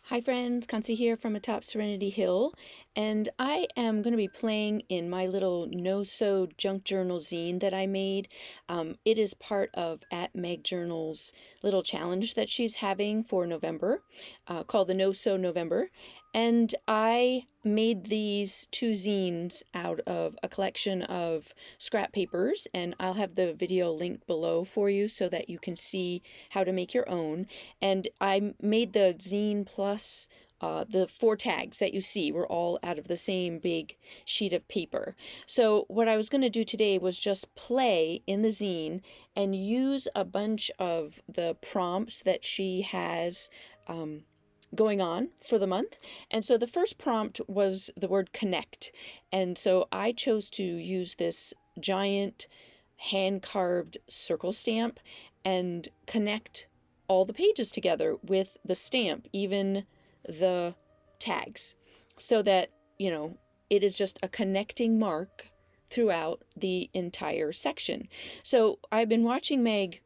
Hi friends, Kansi here from atop Serenity Hill, and I am going to be playing in my little no-sew junk journal zine that I made. It is part of at Meg Journal's little challenge that she's having for November, called the No-Sew November, and I made these two zines out of a collection of scrap papers, and I'll have the video linked below for you so that you can see how to make your own. And I made the zine plus the 4 tags that you see were all out of the same big sheet of paper. So what I was going to do today was just play in the zine and use a bunch of the prompts that she has going on for the month. And so the first prompt was the word connect. And so I chose to use this giant hand-carved circle stamp and connect all the pages together with the stamp, even the tags, so that, it is just a connecting mark throughout the entire section. So I've been watching Meg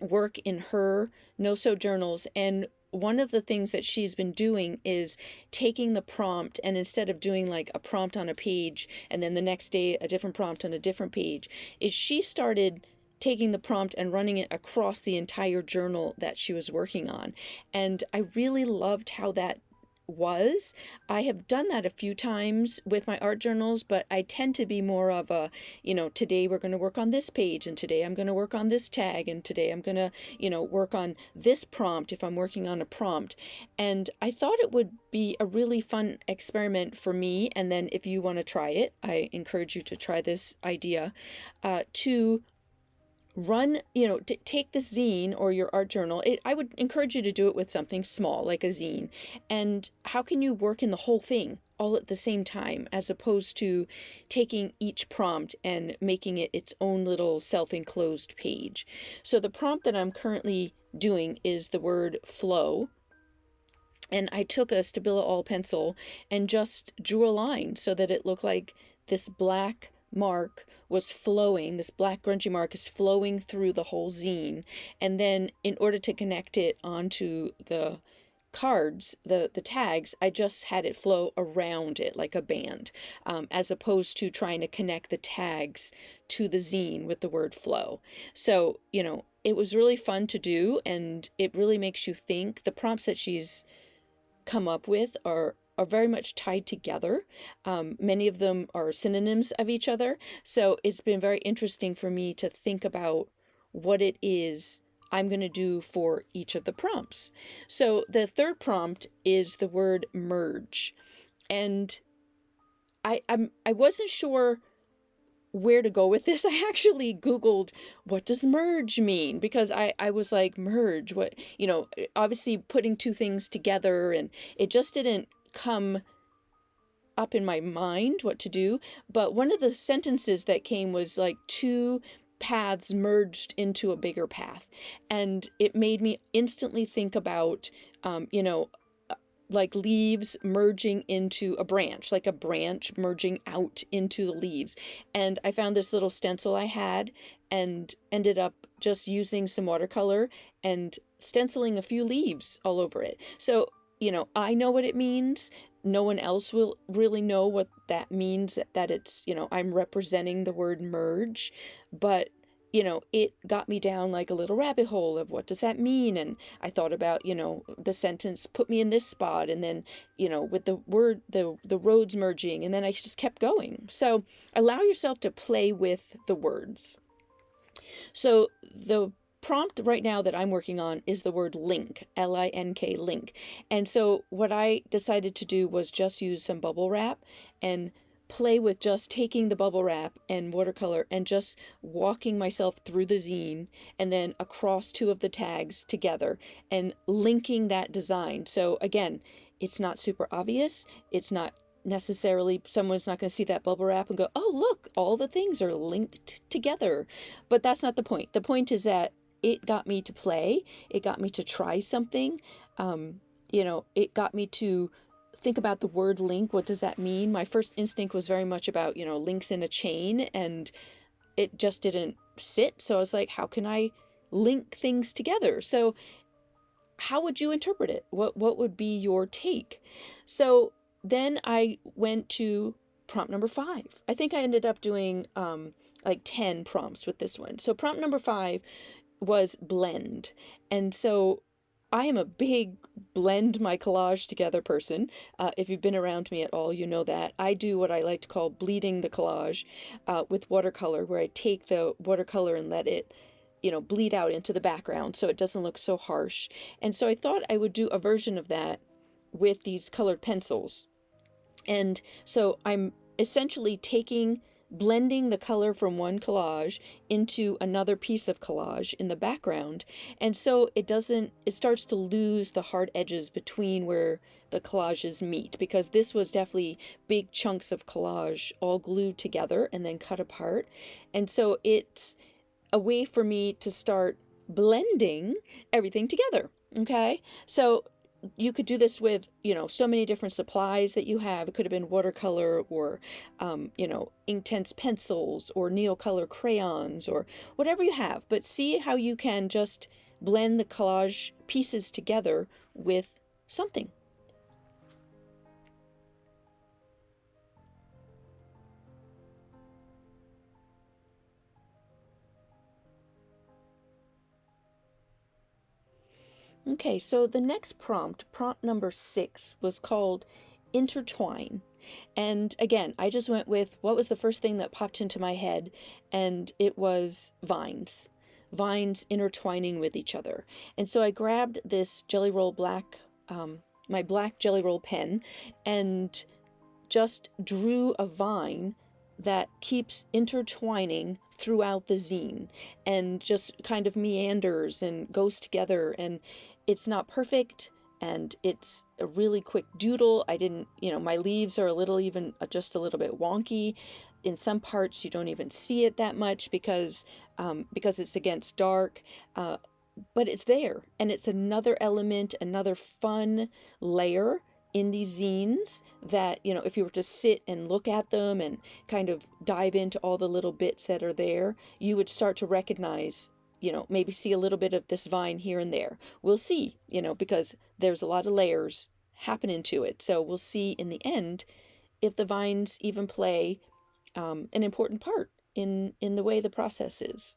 work in her no-sew journals, and one of the things that she's been doing is taking the prompt, and instead of doing like a prompt on a page and then the next day a different prompt on a different page, is she started taking the prompt and running it across the entire journal that she was working on. And I really loved how that was. I have done that a few times with my art journals, but I tend to be more of a, today we're going to work on this page, and today I'm going to work on this tag, and today I'm going to, work on this prompt if I'm working on a prompt. And I thought it would be a really fun experiment for me. And then if you want to try it, I encourage you to try this idea, to run, take this zine or your art journal. I would encourage you to do it with something small like a zine. And how can you work in the whole thing all at the same time, as opposed to taking each prompt and making it its own little self-enclosed page? So the prompt that I'm currently doing is the word flow. And I took a Stabilo all pencil and just drew a line so that it looked like this black mark was flowing, this black grungy mark is flowing through the whole zine. And then in order to connect it onto the cards, the tags, I just had it flow around it like a band, as opposed to trying to connect the tags to the zine with the word flow. So, it was really fun to do, and it really makes you think. The prompts that she's come up with are very much tied together. Many of them are synonyms of each other. So it's been very interesting for me to think about what it is I'm going to do for each of the prompts. So the third prompt is the word merge. And I wasn't sure where to go with this. I actually Googled, what does merge mean? Because I was like, merge, what, obviously putting two things together, and it just didn't come up in my mind what to do. But one of the sentences that came was like, two paths merged into a bigger path. And it made me instantly think about, like leaves merging into a branch, like a branch merging out into the leaves. And I found this little stencil I had and ended up just using some watercolor and stenciling a few leaves all over it. So, I know what it means. No one else will really know what that means, that it's, I'm representing the word merge, but it got me down like a little rabbit hole of what does that mean? And I thought about, the sentence, put me in this spot, and then, with the word, the roads merging, and then I just kept going. So allow yourself to play with the words. So the prompt right now that I'm working on is the word link, L-I-N-K, link. And so what I decided to do was just use some bubble wrap and play with just taking the bubble wrap and watercolor and just walking myself through the zine and then across two of the tags together and linking that design. So again, it's not super obvious. It's not necessarily, someone's not going to see that bubble wrap and go, oh, look, all the things are linked together. But that's not the point. The point is that it got me to play. It got me to try something. It got me to think about the word link. What does that mean? My first instinct was very much about, links in a chain, and it just didn't sit. So I was like, how can I link things together? So how would you interpret it? What would be your take? So then I went to prompt number 5. I think I ended up doing like 10 prompts with this one. So prompt number 5 was blend. And so I am a big blend my collage together person. If you've been around me at all, you know that. I do what I like to call bleeding the collage with watercolor, where I take the watercolor and let it, bleed out into the background so it doesn't look so harsh. And so I thought I would do a version of that with these colored pencils. And so I'm essentially blending the color from one collage into another piece of collage in the background. And so it starts to lose the hard edges between where the collages meet, because this was definitely big chunks of collage all glued together and then cut apart. And so it's a way for me to start blending everything together. Okay. So you could do this with, so many different supplies that you have. It could have been watercolor or, Inktense pencils or Neocolor crayons or whatever you have. But see how you can just blend the collage pieces together with something. Okay, so the next prompt number 6, was called intertwine. And again, I just went with what was the first thing that popped into my head, and it was vines. Vines intertwining with each other. And so I grabbed this Jelly Roll black, my black Jelly Roll pen, and just drew a vine that keeps intertwining throughout the zine and just kind of meanders and goes together. And it's not perfect, and it's a really quick doodle. I didn't, my leaves are just a little bit wonky. In some parts you don't even see it that much because it's against dark, but it's there, and it's another element, another fun layer in these zines that, if you were to sit and look at them and kind of dive into all the little bits that are there, you would start to recognize, maybe see a little bit of this vine here and there. We'll see, because there's a lot of layers happening to it. So we'll see in the end if the vines even play an important part in the way the process is.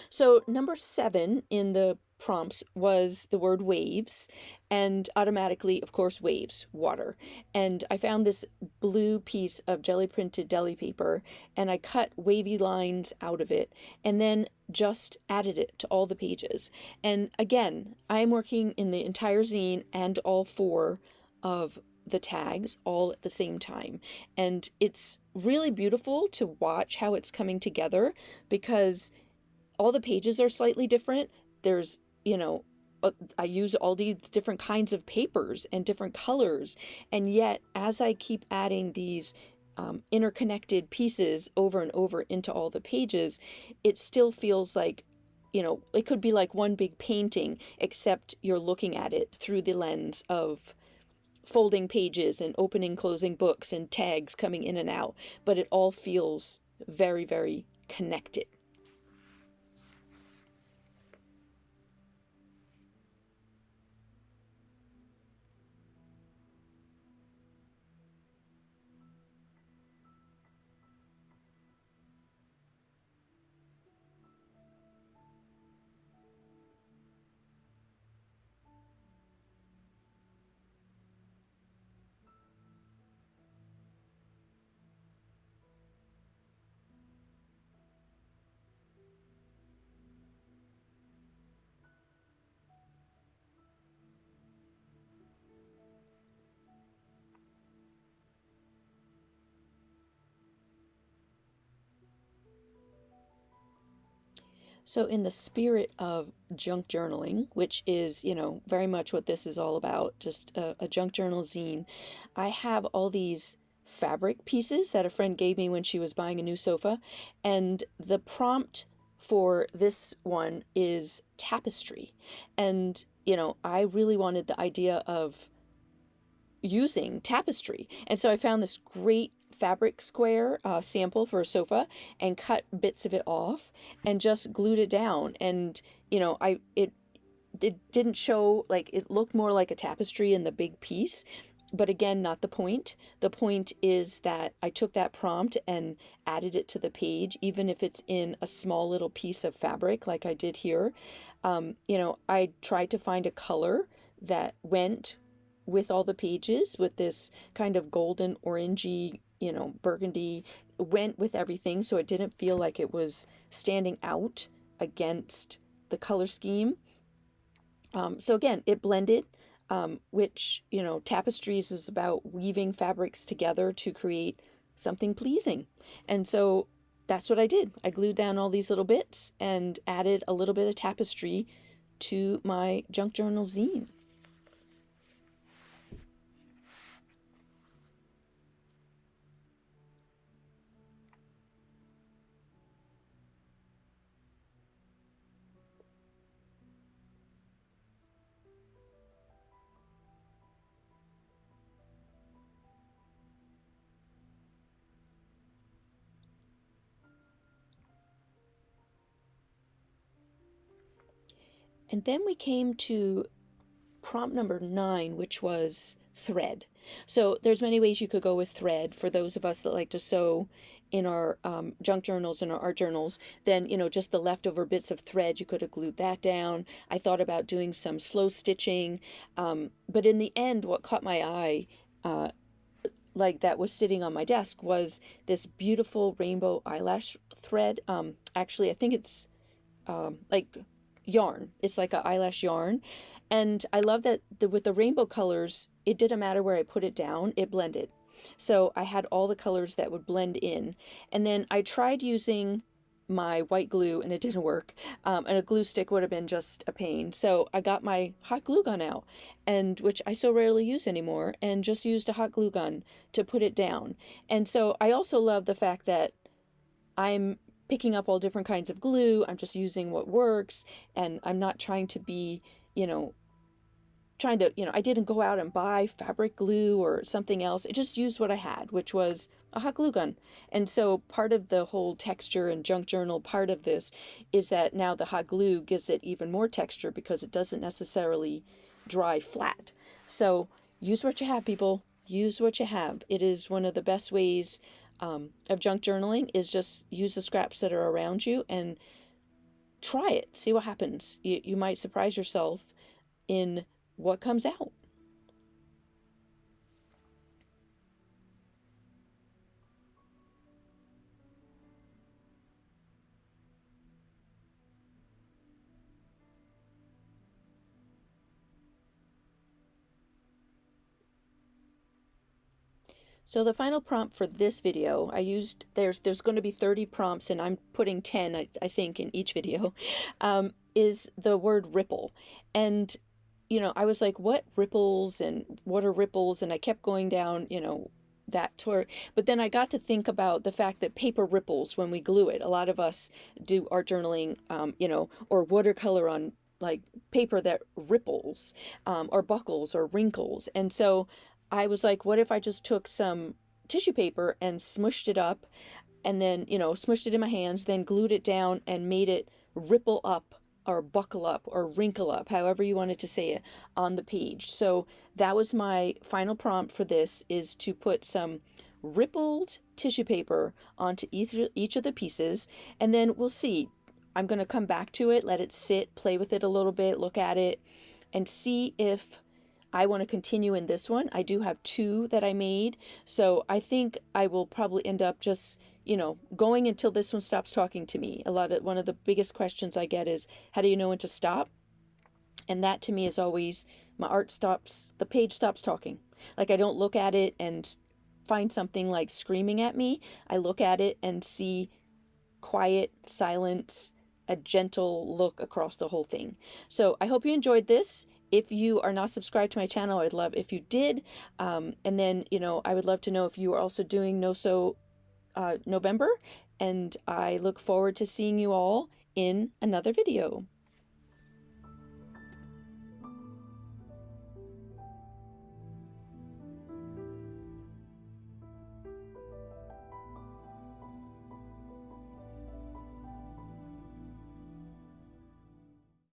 So number 7 in the prompts was the word waves, and automatically, of course, waves, water. And I found this blue piece of jelly printed deli paper, and I cut wavy lines out of it and then just added it to all the pages. And again, I'm working in the entire zine and all 4 of the tags all at the same time. And it's really beautiful to watch how it's coming together, because all the pages are slightly different. There's, I use all these different kinds of papers and different colors. And yet, as I keep adding these interconnected pieces over and over into all the pages, it still feels like, it could be like one big painting, except you're looking at it through the lens of folding pages and opening, closing books and tags coming in and out. But it all feels very, very connected. So in the spirit of junk journaling, which is, very much what this is all about, just a junk journal zine, I have all these fabric pieces that a friend gave me when she was buying a new sofa. And the prompt for this one is tapestry. And, I really wanted the idea of using tapestry. And so I found this great fabric square sample for a sofa and cut bits of it off and just glued it down. And, it it didn't show, like, it looked more like a tapestry in the big piece, but again, not the point. The point is that I took that prompt and added it to the page, even if it's in a small little piece of fabric like I did here. I tried to find a color that went with all the pages, with this kind of golden orangey, burgundy, went with everything, so it didn't feel like it was standing out against the color scheme. So again, it blended, which, tapestries is about weaving fabrics together to create something pleasing. And so that's what I did. I glued down all these little bits and added a little bit of tapestry to my junk journal zine. And then we came to prompt number 9, which was thread. So there's many ways you could go with thread. For those of us that like to sew in our junk journals and our art journals, then, just the leftover bits of thread, you could have glued that down. I thought about doing some slow stitching, but in the end, what caught my eye, like that was sitting on my desk, was this beautiful rainbow eyelash thread. Actually, I think it's like yarn. It's like an eyelash yarn. And I love that with the rainbow colors, it didn't matter where I put it down, it blended. So I had all the colors that would blend in. And then I tried using my white glue and it didn't work. And a glue stick would have been just a pain. So I got my hot glue gun out, and which I so rarely use anymore, and just used a hot glue gun to put it down. And so I also love the fact that I'm picking up all different kinds of glue. I'm just using what works, and I'm not trying to be, I didn't go out and buy fabric glue or something else. I just used what I had, which was a hot glue gun. And so part of the whole texture and junk journal part of this is that now the hot glue gives it even more texture because it doesn't necessarily dry flat. So use what you have, people. Use what you have. It is one of the best ways of junk journaling, is just use the scraps that are around you and try it. See what happens. You might surprise yourself in what comes out. So the final prompt for this video, I used, there's going to be 30 prompts, and I'm putting 10, I think, in each video, is the word ripple. And, I was like, what ripples and what are ripples? And I kept going down, that tour. But then I got to think about the fact that paper ripples when we glue it. A lot of us do art journaling, or watercolor on like paper that ripples, or buckles or wrinkles. And so I was like, what if I just took some tissue paper and smushed it up, and then, smushed it in my hands, then glued it down and made it ripple up or buckle up or wrinkle up, however you wanted to say it, on the page. So that was my final prompt for this, is to put some rippled tissue paper onto each of the pieces, and then we'll see. I'm going to come back to it, let it sit, play with it a little bit, look at it, and see if I want to continue in this one. I do have 2 that I made, so I think I will probably end up just, going until this one stops talking to me. One of the biggest questions I get is, how do you know when to stop? And that to me is always, my art stops, the page stops talking. Like, I don't look at it and find something like screaming at me. I look at it and see quiet silence, a gentle look across the whole thing. So I hope you enjoyed this. If you are not subscribed to my channel, I'd love if you did. And then, I would love to know if you are also doing No Sew November. And I look forward to seeing you all in another video.